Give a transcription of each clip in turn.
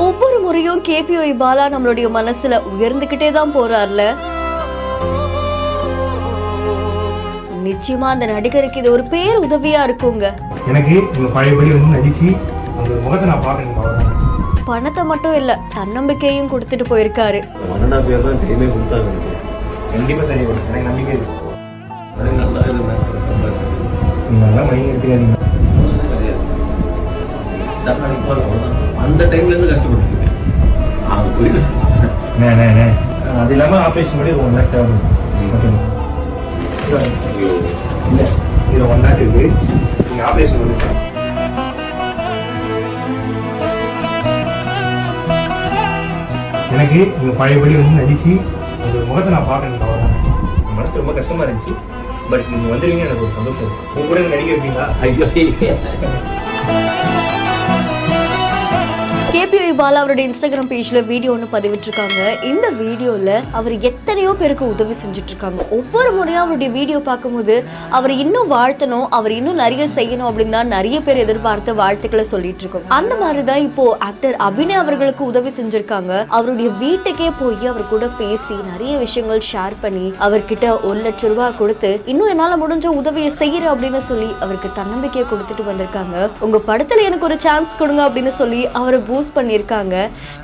ஒவ்வொரு முறையும் கேபிஒய் பாலா நம்மளுடைய மனசுல உயர்ந்துகிட்டே தான் போறார்ல. நிச்சயமா அந்த நடிகருக்கு இது ஒரு பேர் உதவியா இருக்குங்க. எனக்கு உங்க பழையபடி வந்து நடிச்சு அந்த முகத்தை நான் பார்க்கணும். பணத்தை மட்டும் இல்ல, தன்னம்பிக்கையும் கொடுத்துட்டு போயிருக்காரு. கண்டிப்பா சரி, எனக்கு நம்பிக்கை இருக்கு. அந்த டைம்ல இருந்து கஷ்டப்பட்டு அது இல்லாம ஆபரேஷன் பண்ணி 1 lakh ஆகும். இல்ல இது 1 lakh இருக்கு, நீங்க ஆபரேஷன் பண்ணி சார். எனக்கு உங்க பழையபடி வந்து நடிச்சு அந்த முகத்தை நான் பார்க்கணும். மனசு ரொம்ப கஷ்டமா இருந்துச்சு. பட் நீங்க வந்துருவீங்க, எனக்கு ஒரு சந்தோஷம். உங்க கூட நடிக்க இருக்கீங்களா? கேபிஒய் பாலா அவருடைய இன்ஸ்டாகிராம் பேஜ்ல வீடியோ ஒன்று பதிவிட்டிருக்காங்க. இந்த வீடியோல அவர் எத்தனையோ பேருக்கு உதவி செஞ்சுட்டு இருக்காங்க. ஒவ்வொரு முறையும் அவருடைய வீடியோ பார்க்கும்போது அவர் இன்னும் வாழ்த்தணும், அவர் இன்னும் நிறைய செய்யணும் அப்படின்னு தான் நிறைய பேர் எதிர்பார்த்த வாழ்த்துக்களை சொல்லிட்டு இருக்கோம். அந்த மாதிரிதான் இப்போ ஆக்டர் அபிநய் அவர்களுக்கு உதவி செஞ்சிருக்காங்க. அவருடைய வீட்டுக்கே போய் அவர் கூட பேசி நிறைய விஷயங்கள் ஷேர் பண்ணி அவர்கிட்ட 1 லட்சம் ரூபாய் கொடுத்து இன்னும் என்னால முடிஞ்ச உதவியை செய்யறேன் அப்படின்னு சொல்லி அவருக்கு தன்னம்பிக்கையை கொடுத்துட்டு வந்திருக்காங்க. உங்க படத்துல எனக்கு ஒரு சான்ஸ் கொடுங்க அப்படின்னு சொல்லி அவரை பூஸ்ட் பண்ணியிருக்காங்க.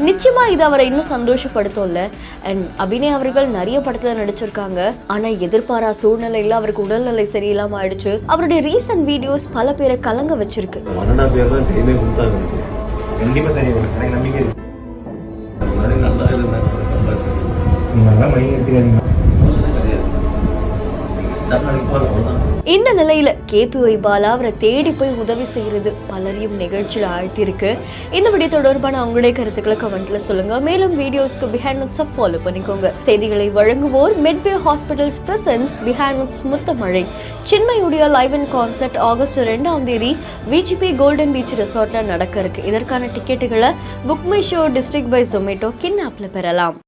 நிச்சயமா இது அவரை இன்னும் சந்தோஷப்படுத்தும்ல. அண்ட் அபிநய் அவர்கள் நிறைய படத்துல நடிச்சிருக்காங்க. ஆனா எதிர்பாரா சூழ்நிலையில அவருக்கு உடல்நிலை சரியில்லாம ஆயிடுச்சு. அவருடைய ரீசன்ட் வீடியோஸ் பல பேரை கலங்க வச்சிருக்கு. கண்டிப்பா சரி, எனக்கு நம்பிக்கை இருக்கு. இந்த நிலையில கேபிஒய் பாலா அவரை தேடி போய் உதவி செய்யறது பலரையும் நிகழ்ச்சியில் ஆழ்த்திருக்கு. இந்த வீடியோ தொடர்பான உங்களுடைய கருத்துக்களை கமெண்ட்ல சொல்லுங்க. மேலும் வீடியோஸ்க்கு பிஹைண்ட் நோட்ஸ் ஃபாலோ பண்ணிக்கோங்க. செய்திகளை வழங்குவோர் Medway hospitals presents behind notes Muthamazhai சின்மயுடைய லைவ் அண்ட் கான்சர்ட் ஆகஸ்ட் 2ஆம் தேதி விஜிபி கோல்டன் பீச் ரெசார்ட்ல நடக்க இருக்கு. இதற்கான டிக்கெட்டுகளை Book My Show District by Zomato கின் ஆப்ல பெறலாம்.